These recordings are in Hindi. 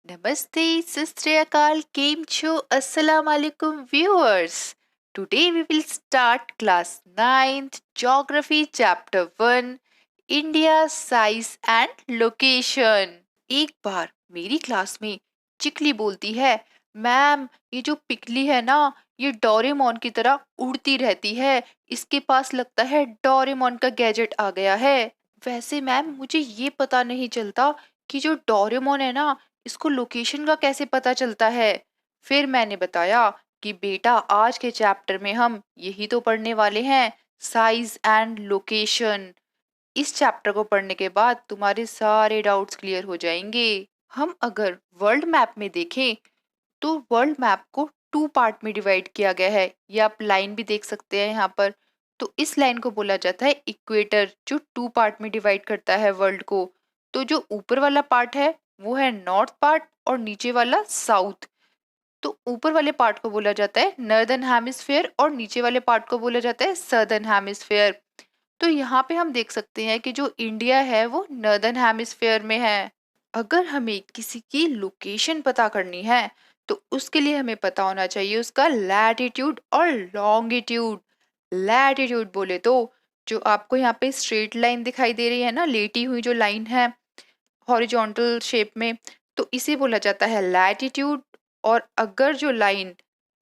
Namaste, Sastriyakal, Game Show, Assalamu alaikum viewers. Today we will start class 9th Geography Chapter 1 India Size and Location. एक बार मेरी क्लास में चिकली बोलती है, मैम ये जो पिकली है ना, ये डोरेमोन की तरह उड़ती रहती है, इसके पास लगता है डोरेमोन का गैजेट आ गया है। वैसे मैम मुझे ये पता नहीं चलता कि जो डोरेमोन है ना, इसको लोकेशन का कैसे पता चलता है। फिर मैंने बताया कि बेटा आज के चैप्टर में हम यही तो पढ़ने वाले हैं, साइज एंड लोकेशन। इस चैप्टर को पढ़ने के बाद तुम्हारे सारे डाउट्स क्लियर हो जाएंगे। हम अगर वर्ल्ड मैप में देखें तो वर्ल्ड मैप को टू पार्ट में डिवाइड किया गया है। ये आप लाइन भी देख सकते हैं यहाँ पर। तो इस लाइन को बोला जाता है इक्वेटर, जो टू पार्ट में डिवाइड करता है वर्ल्ड को। तो जो ऊपर वाला पार्ट है वो है नॉर्थ पार्ट और नीचे वाला साउथ। तो ऊपर वाले पार्ट को बोला जाता है नॉर्दर्न हेमिस्फेयर और नीचे वाले पार्ट को बोला जाता है सदर्न हेमिस्फेयर। तो यहाँ पे हम देख सकते हैं कि जो इंडिया है वो नॉर्दर्न हेमिस्फेयर में है। अगर हमें किसी की लोकेशन पता करनी है तो उसके लिए हमें पता होना चाहिए उसका लैटिट्यूड और लॉन्गिट्यूड। लैटिट्यूड बोले तो जो आपको यहाँ पे स्ट्रेट लाइन दिखाई दे रही है ना, लेटी हुई जो लाइन है हॉरिजॉन्टल शेप में, तो इसे बोला जाता है लैटिट्यूड। और अगर जो लाइन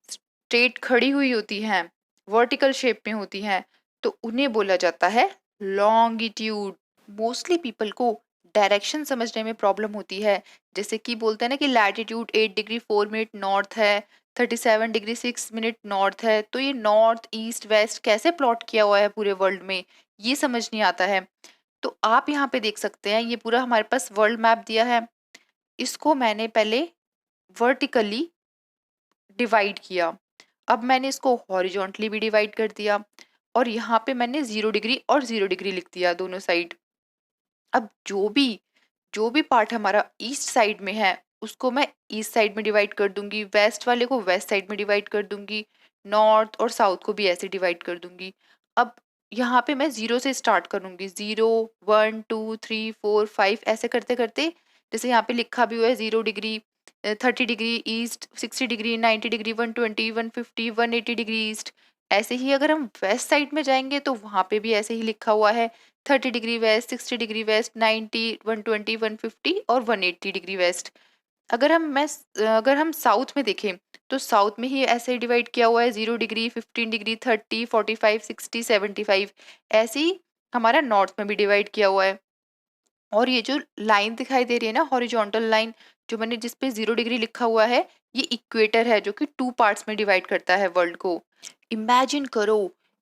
स्ट्रेट खड़ी हुई होती हैं, वर्टिकल शेप में होती हैं, तो उन्हें बोला जाता है लॉन्गिट्यूड। मोस्टली पीपल को डायरेक्शन समझने में प्रॉब्लम होती है। जैसे कि बोलते हैं ना कि लैटिट्यूड 8 डिग्री 4 मिनट नॉर्थ है, 37 डिग्री 6 मिनट नॉर्थ है, तो ये नॉर्थ ईस्ट वेस्ट कैसे प्लॉट किया हुआ है पूरे वर्ल्ड में, ये समझ नहीं आता है। तो आप यहाँ पे देख सकते हैं ये पूरा हमारे पास वर्ल्ड मैप दिया है। इसको मैंने पहले वर्टिकली डिवाइड किया, अब मैंने इसको हॉरिजॉन्टली भी डिवाइड कर दिया और यहाँ पे मैंने 0 डिग्री और 0 डिग्री लिख दिया दोनों साइड। अब जो भी पार्ट हमारा ईस्ट साइड में है उसको मैं ईस्ट साइड में डिवाइड कर दूंगी, वेस्ट वाले को वेस्ट साइड में डिवाइड कर दूंगी, नॉर्थ और साउथ को भी ऐसे डिवाइड कर दूंगी। अब यहाँ पे मैं 0 से स्टार्ट करूंगी, 0 1 2 3 4 5 ऐसे करते करते। जैसे यहाँ पे लिखा भी हुआ है 0 degree, 30 degree east, 60 degree, 90 degree, 120, 150, 180 degree east. ऐसे ही अगर हम वेस्ट साइड में जाएंगे तो वहां पे भी ऐसे ही लिखा हुआ है 30 डिग्री वेस्ट, 60 डिग्री वेस्ट, 90, 120, 150 और 180 डिग्री वेस्ट। अगर हम साउथ में देखें तो साउथ में ही ऐसे डिवाइड किया हुआ है 0 डिग्री, 15 डिग्री, 30, 45, 60, 75। ऐसे ही हमारा नॉर्थ में भी डिवाइड किया हुआ है। और ये जो लाइन दिखाई दे रही है ना, हॉरिजॉन्टल लाइन, जो मैंने जिस पे 0 डिग्री लिखा हुआ है, ये इक्वेटर है जो कि टू पार्ट्स में डिवाइड करता है वर्ल्ड को। इमेजिन करो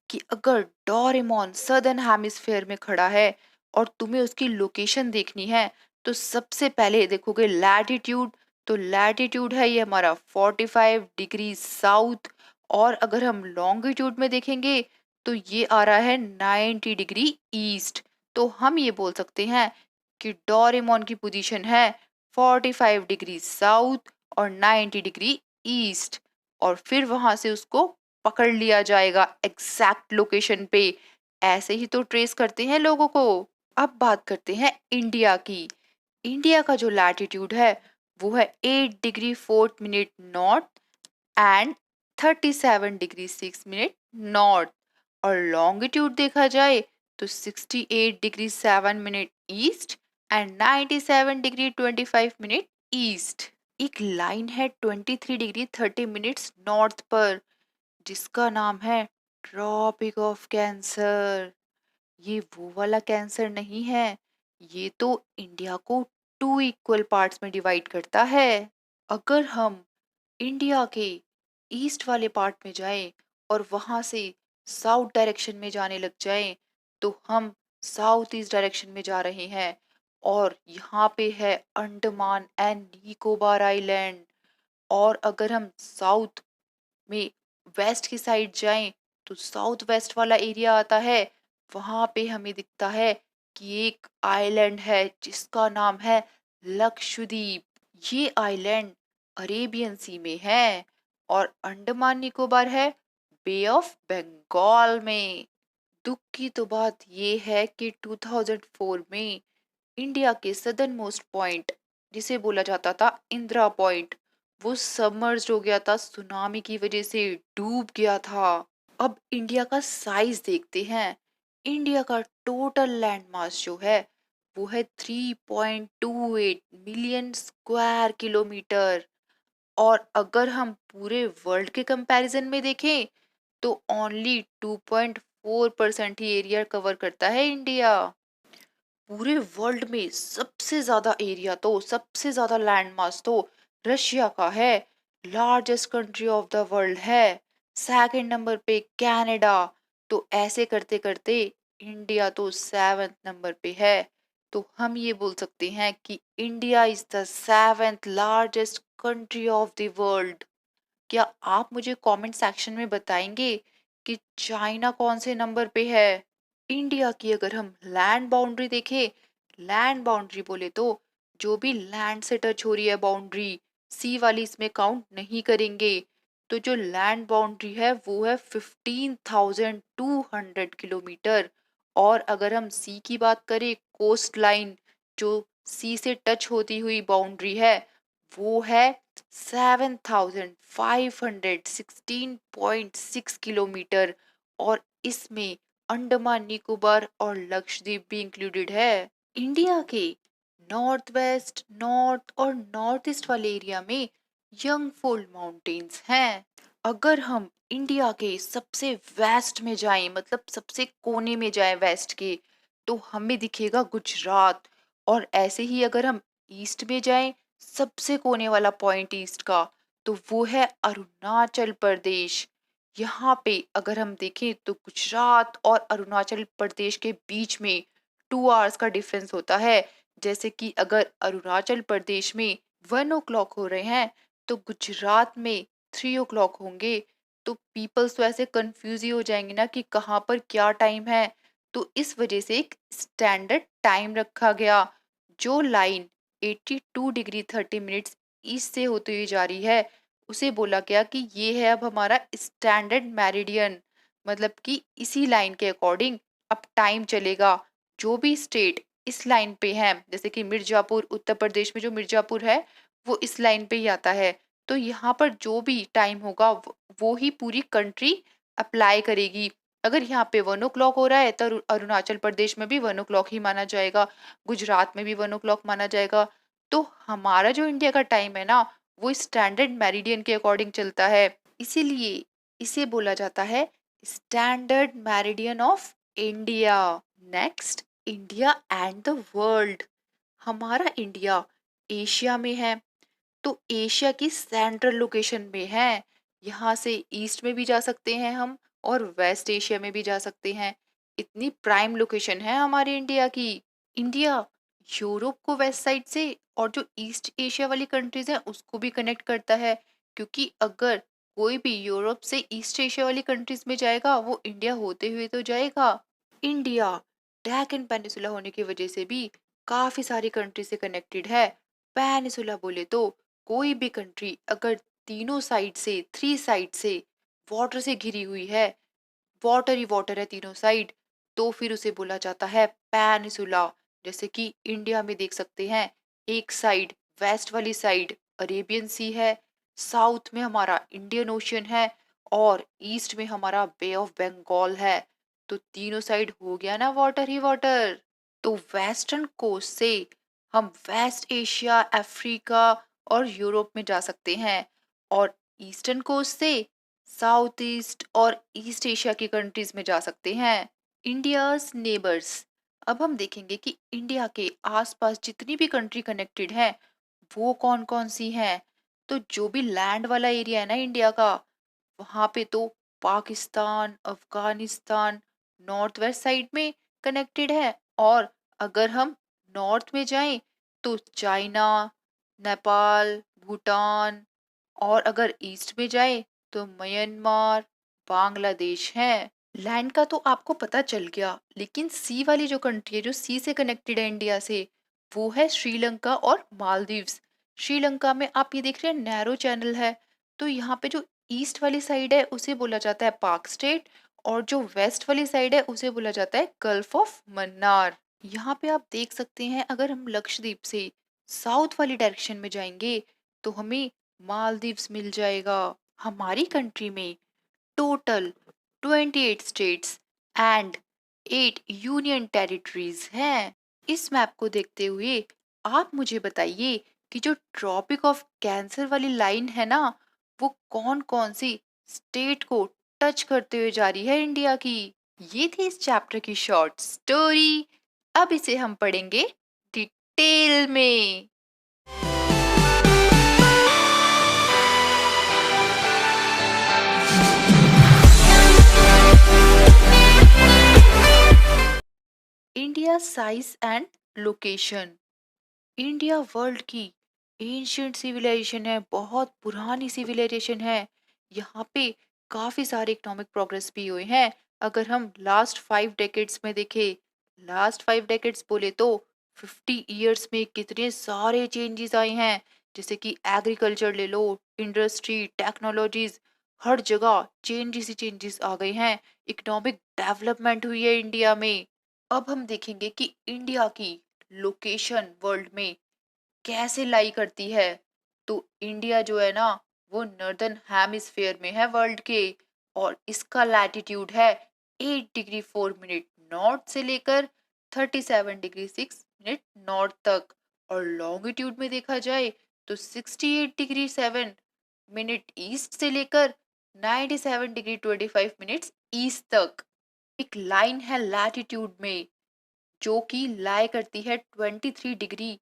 कि अगर डोरेमोन सदर्न हेमिस्फेयर में खड़ा है और तुम्हें उसकी लोकेशन देखनी है, तो सबसे पहले देखोगे लैटिट्यूड। तो लैटिट्यूड है ये हमारा 45 डिग्री साउथ। और अगर हम लॉन्गिट्यूड में देखेंगे तो ये आ रहा है 90 डिग्री ईस्ट। तो हम ये बोल सकते हैं कि डोरेमोन की पोजीशन है 45 डिग्री साउथ और 90 डिग्री ईस्ट। और फिर वहां से उसको पकड़ लिया जाएगा एग्जैक्ट लोकेशन पे। ऐसे ही तो ट्रेस करते हैं लोगों को। अब बात करते हैं इंडिया की। इंडिया का जो लैटिट्यूड है वो है 8 degree 4 minute north and 37 degree 6 minute north. और लॉन्गिट्यूड देखा जाए तो 68 degree 7 minute east and 97 degree 25 minute east. एक लाइन है 23 डिग्री 30 मिनट्स नॉर्थ पर, जिसका नाम है ट्रॉपिक ऑफ कैंसर। ये वो वाला कैंसर नहीं है, ये तो इंडिया को टू इक्वल पार्ट्स में डिवाइड करता है। अगर हम इंडिया के ईस्ट वाले पार्ट में जाएं और वहां से साउथ डायरेक्शन में जाने लग जाएं, तो हम साउथ ईस्ट डायरेक्शन में जा रहे हैं। और यहाँ पे है अंडमान एंड निकोबार आइलैंड। और अगर हम साउथ में वेस्ट की साइड जाएं तो साउथ वेस्ट वाला एरिया आता है। वहां पे हमें दिखता है कि एक आइलैंड है जिसका नाम है लक्षद्वीप। ये आइलैंड अरेबियन सी में है और अंडमान निकोबार है बे ऑफ बंगाल में। दुख की तो बात ये है कि 2004 में इंडिया के सदर्न मोस्ट पॉइंट जिसे बोला जाता था इंदिरा पॉइंट, वो सबमर्ज्ड हो गया था, सुनामी की वजह से डूब गया था। अब इंडिया का साइज देखते हैं। इंडिया का टोटल लैंड मास जो है वो है 3.28 मिलियन स्क्वायर किलोमीटर। और अगर हम पूरे वर्ल्ड के कंपैरिजन में देखें तो ओनली 2.4% ही एरिया कवर करता है इंडिया। पूरे वर्ल्ड में सबसे ज्यादा एरिया तो सबसे ज्यादा लैंड मास तो रशिया का है, largest country of the world है। सेकंड नंबर पे कनाडा। तो ऐसे करते करते इंडिया तो सेवेंथ नंबर पे है। तो हम ये बोल सकते हैं कि India is the seventh largest country of the world. क्या आप मुझे कमेंट सेक्शन में बताएंगे कि चाइना कौन से नंबर पे है? इंडिया की अगर हम लैंड बाउंड्री देखें, लैंड बाउंड्री बोले तो जो भी लैंड से टच हो रही है बाउंड्री, सी वाली इसमें काउंट नहीं करेंगे। तो जो लैंड बाउंड्री है वो है 15,200 किलोमीटर। और अगर हम सी की बात करें, कोस्ट लाइन जो सी से टच होती हुई बाउंड्री है वो है 7,516.6 किलोमीटर। और इसमें अंडमान निकोबार और लक्षद्वीप भी इंक्लूडेड है। इंडिया के नॉर्थ वेस्ट, नॉर्थ और नॉर्थ ईस्ट वाले एरिया में यंग फोल्ड माउंटेन्स हैं। अगर हम इंडिया के सबसे वेस्ट में जाएं, मतलब सबसे कोने में जाएं वेस्ट के, तो हमें दिखेगा गुजरात। और ऐसे ही अगर हम ईस्ट में जाएं, सबसे कोने वाला पॉइंट ईस्ट का, तो वो है अरुणाचल प्रदेश। यहाँ पे अगर हम देखें तो गुजरात और अरुणाचल प्रदेश के बीच में 2 आवर्स का डिफरेंस होता है। जैसे कि अगर अरुणाचल प्रदेश में 1 o'clock हो रहे हैं तो गुजरात में 3 o'clock होंगे। तो पीपल्स तो ऐसे कंफ्यूज ही हो जाएंगे ना कि कहाँ पर क्या टाइम है। तो इस वजह से एक स्टैंडर्ड टाइम रखा गया। जो लाइन 82 डिग्री 30 मिनट्स ईस्ट से होती हुई जा रही है उसे बोला गया कि ये है अब हमारा स्टैंडर्ड मेरिडियन। मतलब कि इसी लाइन के अकॉर्डिंग अब टाइम चलेगा। जो भी स्टेट इस लाइन पे है, जैसे कि मिर्जापुर, उत्तर प्रदेश में जो मिर्जापुर है वो इस लाइन पे ही आता है। तो यहाँ पर जो भी टाइम होगा वो ही पूरी कंट्री अप्लाई करेगी। अगर यहाँ पे 1 o'clock हो रहा है तो अरुणाचल प्रदेश में भी 1 o'clock ही माना जाएगा, गुजरात में भी 1 o'clock माना जाएगा। तो हमारा जो इंडिया का टाइम है ना वो स्टैंडर्ड मेरिडियन के अकॉर्डिंग चलता है। इसीलिए इसे बोला जाता है standard meridian of India. Next, India and the world. हमारा इंडिया एशिया में है, तो एशिया की सेंट्रल लोकेशन में है। यहाँ से ईस्ट में भी जा सकते हैं हम और वेस्ट एशिया में भी जा सकते हैं। इतनी प्राइम लोकेशन है हमारे इंडिया की। इंडिया यूरोप को वेस्ट साइड से और जो ईस्ट एशिया वाली कंट्रीज हैं उसको भी कनेक्ट करता है। क्योंकि अगर कोई भी यूरोप से ईस्ट एशिया वाली कंट्रीज में जाएगा वो इंडिया होते हुए तो जाएगा। इंडिया डेक्कन पेनिसुला होने की वजह से भी काफी सारी कंट्री से कनेक्टेड है। पेनिसुला बोले तो कोई भी कंट्री अगर तीनों साइड से, 3 साइड से वाटर से घिरी हुई है, वाटर ही वाटर है तीनों साइड, तो फिर उसे बोला जाता है पेनिसुला। जैसे कि इंडिया में देख सकते हैं, एक साइड, वेस्ट वाली साइड अरेबियन सी है, साउथ में हमारा इंडियन ओशियन है और ईस्ट में हमारा बे ऑफ बंगाल है। तो तीनों साइड हो गया ना वाटर ही वाटर। तो वेस्टर्न कोस्ट से हम वेस्ट एशिया, अफ्रीका और यूरोप में जा सकते हैं। और ईस्टर्न कोस्ट से साउथ ईस्ट और ईस्ट एशिया की कंट्रीज में जा सकते हैं। India's neighbours. अब हम देखेंगे कि इंडिया के आसपास जितनी भी कंट्री कनेक्टेड हैं वो कौन कौन सी हैं। तो जो भी लैंड वाला एरिया है ना इंडिया का, वहां पे तो Pakistan, Afghanistan north west side में कनेक्टेड है। और अगर हम नॉर्थ में जाएं तो चाइना, नेपाल, भूटान। और अगर ईस्ट में जाए तो म्यांमार, बांग्लादेश है। लैंड का तो आपको पता चल गया, लेकिन सी वाली जो कंट्री है जो सी से कनेक्टेड है इंडिया से, वो है श्रीलंका और मालदीव्स। श्रीलंका में आप ये देख रहे हैं नैरो चैनल है। तो यहाँ पे जो ईस्ट वाली साइड है उसे बोला जाता है पाक स्टेट और जो वेस्ट वाली साइड है उसे बोला जाता है गल्फ ऑफ मन्नार। यहाँ पे आप देख सकते हैं अगर हम लक्षद्वीप से साउथ वाली डायरेक्शन में जाएंगे तो हमें मालदीव्स मिल जाएगा। हमारी कंट्री में total 28 states and 8 union territories हैं। इस मैप को देखते हुए आप मुझे बताइए कि जो ट्रॉपिक ऑफ कैंसर वाली लाइन है ना, वो कौन कौन सी स्टेट को टच करते हुए जा रही है इंडिया की। ये थी इस चैप्टर की शॉर्ट स्टोरी। अब इसे हम पढ़ेंगे डिटेल में। India size and location. India world की एंशियंट सिविलाइजेशन है, बहुत पुरानी सिविलाइजेशन है। यहाँ पे काफी सारे इकोनॉमिक प्रोग्रेस भी हुए हैं। अगर हम लास्ट 5 डेकेड्स में देखें, लास्ट 5 डेकेड्स बोले तो 50 इयर्स में कितने सारे चेंजेस आए हैं। जैसे कि एग्रीकल्चर ले लो, इंडस्ट्री, टेक्नोलॉजीज, हर जगह चेंजेस ही चेंजेस आ गए हैं। इकोनॉमिक डेवलपमेंट हुई है इंडिया में। अब हम देखेंगे कि इंडिया की लोकेशन वर्ल्ड में कैसे लाई करती है। तो इंडिया जो है ना, वो नॉर्दर्न हेमिस्फेयर में है वर्ल्ड के, और इसका लैटिट्यूड है 8 डिग्री 4 मिनट नॉर्थ से लेकर 37 डिग्री 6 मिनट नॉर्थ तक। और लॉन्गिट्यूड में देखा जाए तो 68 डिग्री 7 मिनट ईस्ट से लेकर 97 डिग्री 25 मिनट ईस्ट तक। एक लाइन है लैटिट्यूड में जो कि लाई करती है 23 डिग्री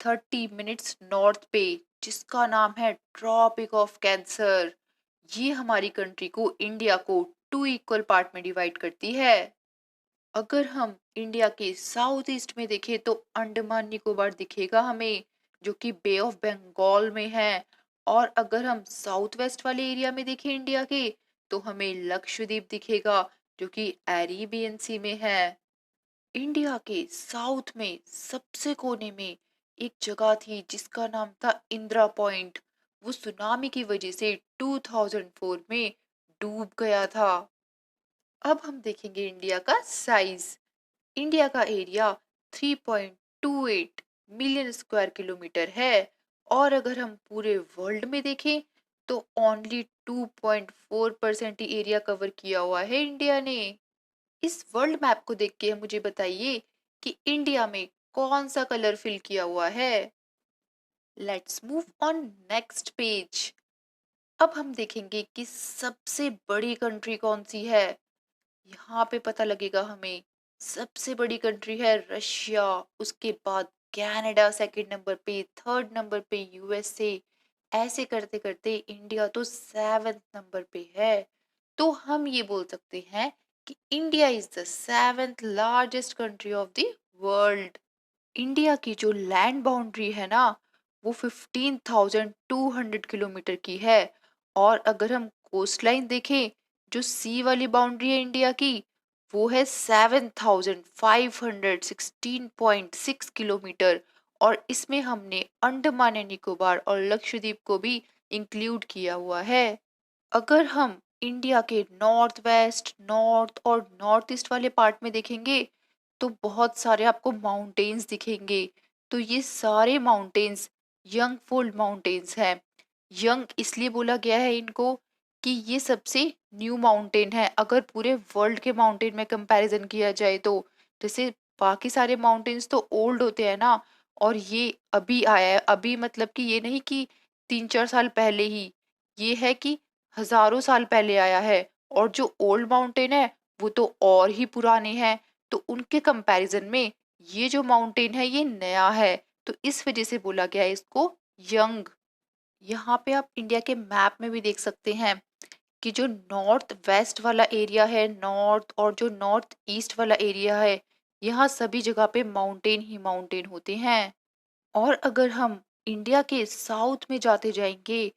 30 मिनट्स नॉर्थ पे, जिसका नाम है ट्रॉपिक ऑफ कैंसर। ये हमारी कंट्री को, इंडिया को, 2 इक्वल पार्ट में डिवाइड करती है। अगर हम इंडिया के साउथ ईस्ट में देखें तो अंडमान निकोबार दिखेगा हमें, जो कि बे ऑफ बंगाल में है। और अगर हम साउथ वेस्ट वाले एरिया में देखें इंडिया के, तो हमें लक्षद्वीप दिखेगा, जो कि अरेबियन सी में है। इंडिया के साउथ में सबसे कोने में एक जगह थी जिसका नाम था इंदिरा पॉइंट। वो सुनामी की वजह से 2004 में डूब गया था। अब हम देखेंगे इंडिया का साइज। इंडिया का एरिया 3.28 मिलियन स्क्वायर किलोमीटर है। और अगर हम पूरे वर्ल्ड में देखें तो ओनली 2.4% ही एरिया कवर किया हुआ है इंडिया ने। इस वर्ल्ड मैप को देख के मुझे बताइए कि इंडिया में कौन सा कलर फिल किया हुआ है। Let's move on next page. अब हम देखेंगे कि सबसे बड़ी कंट्री कौन सी है। यहाँ पे पता लगेगा हमें। सबसे बड़ी कंट्री है रशिया, उसके बाद कनाडा सेकंड नंबर पे, थर्ड नंबर पे यूएसए। ऐसे करते करते इंडिया तो 7th नंबर पे है। तो हम ये बोल सकते हैं कि India is the 7th largest country of the world. India की जो लैंड बाउंड्री है ना, वो 15,200 किलोमीटर की है। और अगर हम कोस्ट लाइन देखें, जो सी वाली बाउंड्री है इंडिया की, वो है 7,516.6 किलोमीटर। और इसमें हमने अंडमान एंड निकोबार और लक्षद्वीप को भी इंक्लूड किया हुआ है। अगर हम इंडिया के नॉर्थ वेस्ट, नॉर्थ और नॉर्थ ईस्ट वाले पार्ट में देखेंगे तो बहुत सारे आपको माउंटेन्स दिखेंगे। तो ये सारे माउंटेन्स यंग फोल्ड माउंटेन्स हैं। यंग इसलिए बोला गया है इनको कि ये सबसे न्यू माउंटेन है अगर पूरे वर्ल्ड के माउंटेन में कंपैरिजन किया जाए तो। जैसे बाकी सारे माउंटेन्स तो ओल्ड होते हैं ना, और ये अभी आया है। अभी मतलब कि ये नहीं कि 3-4 साल पहले ही, ये है कि हजारों साल पहले आया है। और जो ओल्ड माउंटेन है वो तो और ही पुराने हैं। तो उनके कंपैरिजन में ये जो माउंटेन है ये नया है। तो इस वजह से बोला गया है इसको यंग। यहाँ पे आप इंडिया के मैप में भी देख सकते हैं कि जो नॉर्थ वेस्ट वाला एरिया है, नॉर्थ और जो नॉर्थ ईस्ट वाला एरिया है, यहाँ सभी जगह पे माउंटेन ही माउंटेन होते हैं। और अगर हम इंडिया के साउथ में जाते जाएंगे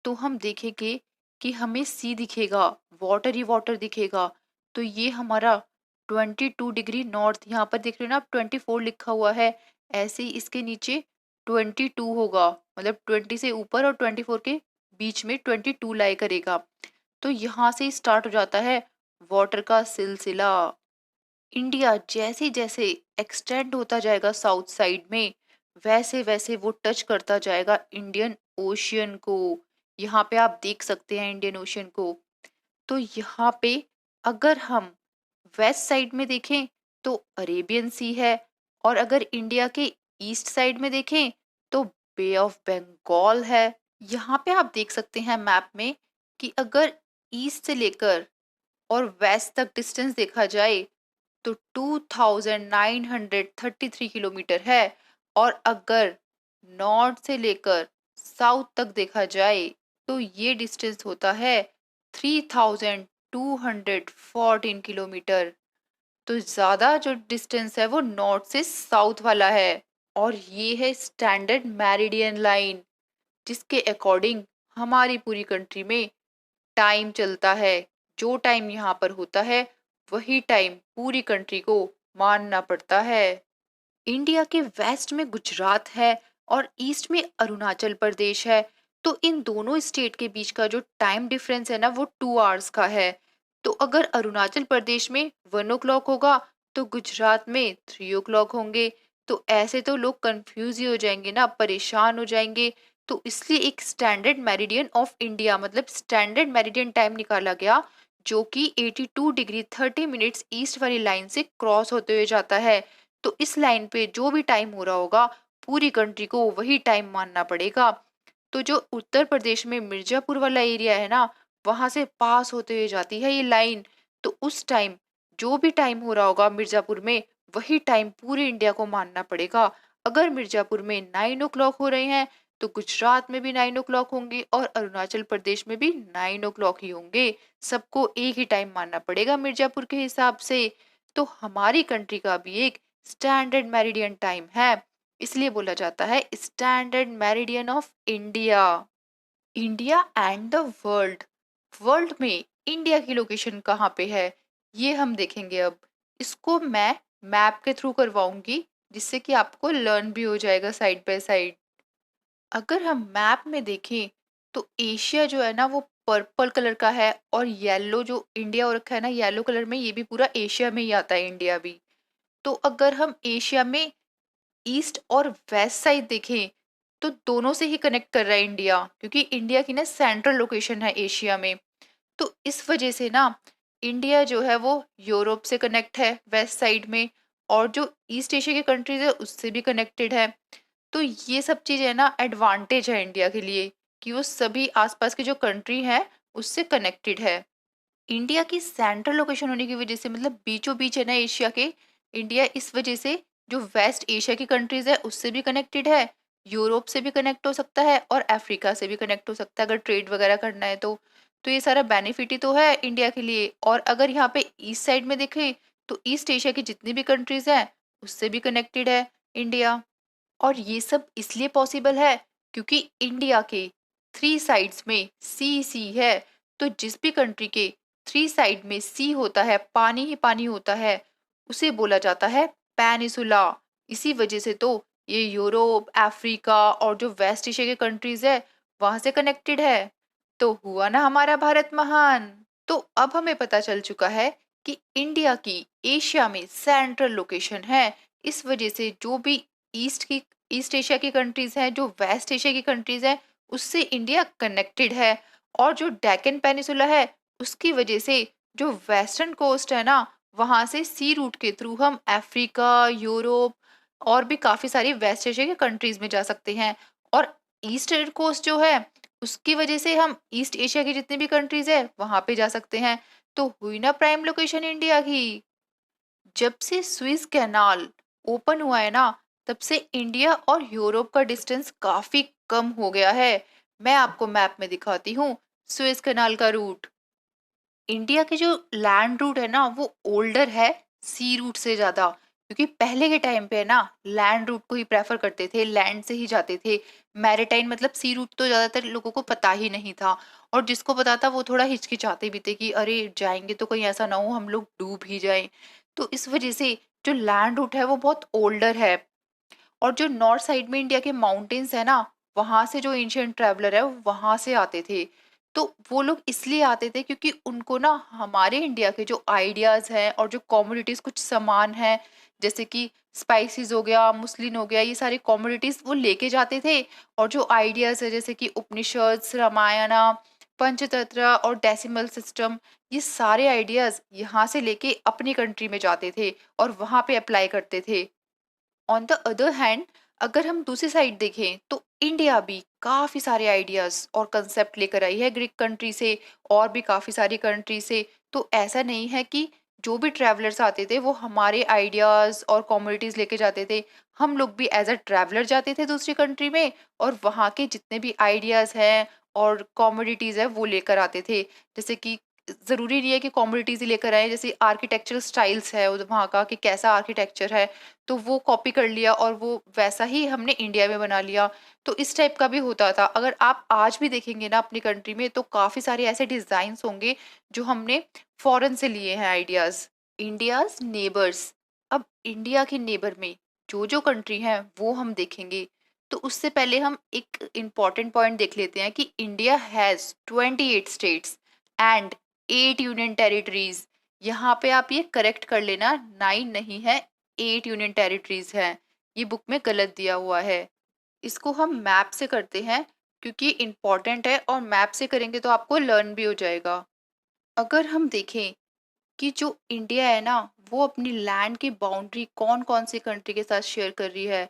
तो हम देखेंगे कि हमें सी दिखेगा, वाटर ही वाटर दिखेगा। तो ये हमारा 22 डिग्री नॉर्थ, यहाँ पर देख रहे हो ना आप 24 लिखा हुआ है, ऐसे ही इसके नीचे 22 होगा। मतलब 20 से ऊपर और 24 के बीच में 22 लाई करेगा। तो यहाँ से स्टार्ट हो जाता है वाटर का सिलसिला। इंडिया जैसे जैसे एक्सटेंड होता जाएगा साउथ साइड में, वैसे वैसे वो टच करता जाएगा इंडियन ओशियन को। यहाँ पे आप देख सकते हैं इंडियन ओशियन को। तो यहाँ पे अगर हम वेस्ट साइड में देखें तो अरेबियन सी है, और अगर इंडिया के ईस्ट साइड में देखें तो बे ऑफ बंगाल है। यहाँ पे आप देख सकते हैं मैप में कि अगर ईस्ट से लेकर और वेस्ट तक डिस्टेंस देखा जाए तो 2933 किलोमीटर है, और अगर नॉर्थ से लेकर साउथ तक देखा जाए तो ये डिस्टेंस होता है 3214 किलोमीटर। तो ज्यादा जो डिस्टेंस है वो नॉर्थ से साउथ वाला है। और ये है स्टैंडर्ड मेरिडियन लाइन, जिसके अकॉर्डिंग हमारी पूरी कंट्री में टाइम चलता है। जो टाइम यहाँ पर होता है वही टाइम पूरी कंट्री को मानना पड़ता है। इंडिया के वेस्ट में गुजरात है और ईस्ट में अरुणाचल प्रदेश है। तो इन दोनों स्टेट के बीच का जो टाइम डिफरेंस है ना वो 2 आवर्स का है। तो अगर अरुणाचल प्रदेश में 1 o'clock होगा तो गुजरात में 3 o'clock होंगे। तो ऐसे तो लोग कंफ्यूज ही हो जाएंगे ना, परेशान हो जाएंगे। तो इसलिए एक स्टैंडर्ड मेरिडियन ऑफ इंडिया मतलब स्टैंडर्ड मेरिडियन टाइम निकाला गया, जो कि 82 डिग्री 30 मिनट्स ईस्ट वाली लाइन से क्रॉस होते हुए जाता है। तो इस लाइन पे जो भी टाइम हो रहा होगा पूरी कंट्री को वही टाइम मानना पड़ेगा। तो जो उत्तर प्रदेश में मिर्जापुर वाला एरिया है ना, वहां से पास होते हुए जाती है ये लाइन। तो उस टाइम जो भी टाइम हो रहा होगा मिर्जापुर में वही टाइम पूरे इंडिया को मानना पड़ेगा। अगर मिर्जापुर में 9 o'clock हो रहे हैं तो गुजरात में भी 9 o'clock होंगे और अरुणाचल प्रदेश में भी 9 o'clock ही होंगे। सबको एक ही टाइम मानना पड़ेगा मिर्जापुर के हिसाब से। तो हमारी कंट्री का भी एक स्टैंडर्ड मेरिडियन टाइम है, इसलिए बोला जाता है standard meridian of India. India and the world. World में इंडिया की लोकेशन कहाँ पे है ये हम देखेंगे अब। इसको मैं मैप के थ्रू करवाऊंगी, जिससे कि आपको लर्न भी हो जाएगा साइड बाय साइड। अगर हम मैप में देखें तो एशिया जो है ना वो पर्पल कलर का है, और येलो जो इंडिया हो रखा है ना येलो कलर में, ये भी पूरा एशिया में ही आता है इंडिया भी। तो अगर हम एशिया में ईस्ट और वेस्ट साइड देखें तो दोनों से ही कनेक्ट कर रहा है इंडिया, क्योंकि इंडिया की ना सेंट्रल लोकेशन है एशिया में। तो इस वजह से ना इंडिया जो है वो यूरोप से कनेक्ट है वेस्ट साइड में, और जो ईस्ट एशिया की कंट्रीज है उससे भी कनेक्टेड है। तो ये सब चीज़ है ना एडवांटेज है इंडिया के लिए कि वो सभी आसपास की जो कंट्री है उससे कनेक्टेड है। इंडिया की सेंट्रल लोकेशन होने की वजह से मतलब बीचों बीच है ना एशिया के, इंडिया इस वजह से जो वेस्ट एशिया की कंट्रीज है उससे भी कनेक्टेड है, यूरोप से भी कनेक्ट हो सकता है और अफ्रीका से भी कनेक्ट हो सकता है अगर ट्रेड वगैरह करना है तो ये सारा बेनिफिट ही तो है इंडिया के लिए। और अगर यहाँ पे ईस्ट साइड में देखें तो ईस्ट एशिया की जितनी भी कंट्रीज हैं उससे भी कनेक्टेड है इंडिया। और ये सब इसलिए पॉसिबल है क्योंकि इंडिया के 3 साइड्स में सी है। तो जिस भी कंट्री के 3 साइड में सी होता है, पानी ही पानी होता है, उसे बोला जाता है पेनिसुला। इसी वजह से तो ये यूरोप अफ्रीका और जो वेस्ट एशिया के कंट्रीज है वहां से कनेक्टेड है। तो हुआ ना हमारा भारत महान। तो अब हमें पता चल चुका है कि इंडिया की एशिया में सेंट्रल लोकेशन है। इस वजह से जो भी ईस्ट एशिया की कंट्रीज हैं, जो वेस्ट एशिया की कंट्रीज हैं, उससे इंडिया कनेक्टेड है। और जो डेक्कन पेनिसुला है उसकी वजह से जो वेस्टर्न कोस्ट है ना वहां से सी रूट के थ्रू हम अफ्रीका यूरोप और भी काफी सारी वेस्ट एशिया की कंट्रीज में जा सकते हैं। और ईस्टर्न कोस्ट जो है उसकी वजह से हम ईस्ट एशिया की जितनी भी कंट्रीज है वहां पे जा सकते हैं। तो हुई ना प्राइम लोकेशन इंडिया की। जब से स्विस कैनाल ओपन हुआ है ना तब से इंडिया और यूरोप का डिस्टेंस काफी कम हो गया है। मैं आपको मैप में दिखाती हूँ स्विस कैनाल का रूट। इंडिया के जो लैंड रूट है ना वो ओल्डर है सी रूट से ज्यादा, क्योंकि पहले के टाइम पे है ना लैंड रूट को ही प्रेफर करते थे, लैंड से ही जाते थे। मैरिटाइन मतलब सी रूट तो ज्यादातर लोगों को पता ही नहीं था, और जिसको पता था वो थोड़ा हिचकिचाते भी थे कि अरे जाएंगे तो कहीं ऐसा ना हो हम लोग डूब ही जाएं। तो इस वजह से जो लैंड रूट है वो बहुत ओल्डर है। और जो नॉर्थ साइड में इंडिया के माउंटेन्स है ना वहां से जो एंशियंट ट्रैवलर है वो वहां से आते थे। तो वो लोग इसलिए आते थे क्योंकि उनको ना हमारे इंडिया के जो आइडियाज हैं और जो कॉमोडिटीज कुछ सामान हैं, जैसे कि स्पाइसेस हो गया, मुस्लिन हो गया, ये सारी कॉमोडिटीज वो लेके जाते थे। और जो आइडियाज है जैसे कि उपनिषद, रामायणा, पंचतंत्र और डेसिमल सिस्टम, ये सारे आइडियाज यहाँ से लेके अपनी कंट्री में जाते थे और वहां पे अप्लाई करते थे। ऑन द अदर हैंड, अगर हम दूसरी साइड देखें तो इंडिया भी काफी सारे आइडियाज और कंसेप्ट लेकर आई है ग्रीक कंट्री से और भी काफी सारी कंट्री से। तो ऐसा नहीं है कि जो भी ट्रैवलर्स आते थे वो हमारे आइडियाज और कॉमोडिटीज लेके जाते थे। हम लोग भी एज अ ट्रैवलर जाते थे दूसरी कंट्री में और वहाँ के जितने भी आइडियाज हैं और कॉमोडिटीज है वो लेकर आते थे। जैसे कि जरूरी नहीं है कि कॉमोडिटीज ही लेकर आए, जैसे आर्किटेक्चरल स्टाइल्स है वहाँ का कि कैसा आर्किटेक्चर है, तो वो कॉपी कर लिया और वो वैसा ही हमने इंडिया में बना लिया। तो इस टाइप का भी होता था। अगर आप आज भी देखेंगे ना अपनी कंट्री में तो काफी सारे ऐसे डिजाइन्स होंगे जो हमने फॉरेन से लिए हैं आइडियाज। India's neighbours. अब इंडिया के नेबर में जो जो कंट्री हैं वो हम देखेंगे। तो उससे पहले हम एक इम्पॉर्टेंट पॉइंट देख लेते हैं कि India has 28 states and 8 union territories. यहाँ पे आप ये करेक्ट कर लेना, 9 नहीं है, 8 यूनियन टेरिटरीज हैं। ये बुक में गलत दिया हुआ है। इसको हम मैप से करते हैं क्योंकि इम्पॉर्टेंट है और मैप से करेंगे तो आपको लर्न भी हो जाएगा। अगर हम देखें कि जो इंडिया है ना वो अपनी लैंड की बाउंड्री कौन कौन सी कंट्री के साथ शेयर कर रही है,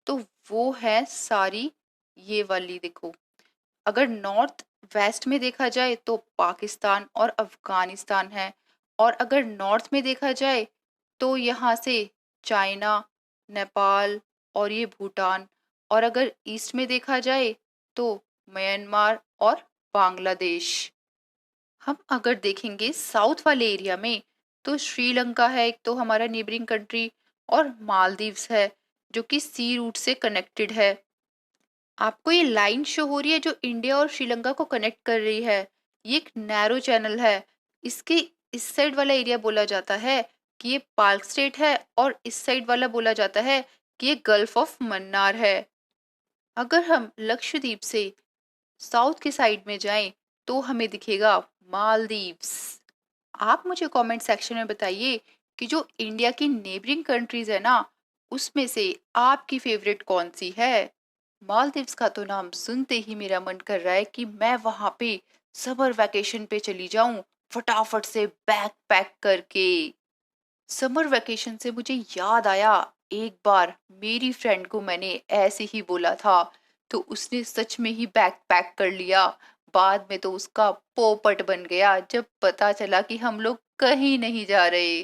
तो वो है सारी ये वाली देखो। अगर नॉर्थ वेस्ट में देखा जाए तो पाकिस्तान और अफगानिस्तान है। और अगर नॉर्थ में देखा जाए तो यहाँ से चाइना, नेपाल और ये भूटान। और अगर ईस्ट में देखा जाए तो म्यांमार और बांग्लादेश। हम अगर देखेंगे साउथ वाले एरिया में तो श्रीलंका है एक तो हमारा नेबरिंग कंट्री, और मालदीव्स है जो कि सी रूट से कनेक्टेड है। आपको ये लाइन शो हो रही है जो इंडिया और श्रीलंका को कनेक्ट कर रही है, ये एक नैरो चैनल है। इसके इस साइड वाला एरिया बोला जाता है कि ये पार्क स्टेट है और इस साइड वाला बोला जाता है कि ये गल्फ ऑफ मन्नार है। अगर हम लक्षद्वीप से साउथ के साइड में जाएं तो हमें दिखेगा मालदीव्स। आप मुझे कमेंट सेक्शन में बताइए कि जो इंडिया की नेबरिंग कंट्रीज है ना उसमें से आपकी फेवरेट कौन सी है। मालदीव्स का तो नाम सुनते ही मेरा मन कर रहा है कि मैं वहां पे समर वैकेशन पे चली जाऊं फटाफट से बैग पैक करके। समर वैकेशन से मुझे याद आया, एक बार मेरी फ्रेंड को मैंने ऐसे ही बोला था तो उसने सच में ही बैग पैक कर लिया। बाद में तो उसका पोपट बन गया जब पता चला कि हम लोग कहीं नहीं जा रहे।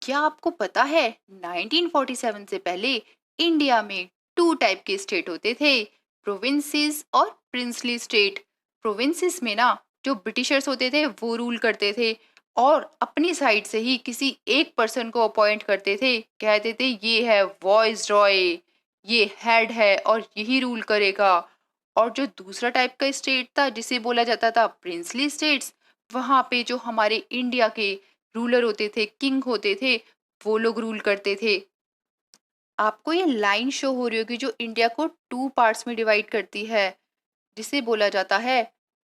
क्या आपको पता है 1947 से पहले इंडिया में टू टाइप के स्टेट होते थे, प्रोविंसेस और प्रिंसली स्टेट। प्रोविंसेस में ना जो ब्रिटिशर्स होते थे वो रूल करते थे और अपनी साइड से ही किसी एक पर्सन को अपॉइंट करते थे, कहते थे ये है वॉइस रॉय, ये हेड है और यही रूल करेगा। और जो दूसरा टाइप का स्टेट था जिसे बोला जाता था प्रिंसली स्टेट्स, वहां पे जो हमारे इंडिया के रूलर होते थे, किंग होते थे, वो लोग रूल करते थे। आपको ये लाइन शो हो रही होगी जो इंडिया को टू पार्ट्स में डिवाइड करती है, जिसे बोला जाता है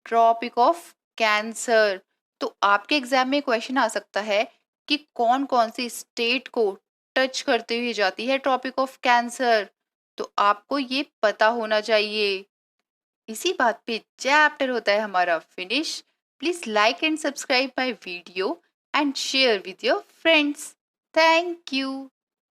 ट्रॉपिक ऑफ कैंसर। तो आपके एग्जाम में क्वेश्चन आ सकता है कि कौन कौन सी स्टेट को टच करते हुए जाती है ट्रॉपिक ऑफ कैंसर, तो आपको ये पता होना चाहिए। इसी बात पे चैप्टर होता है हमारा finish. Please like and subscribe my video and share with your friends. Thank you.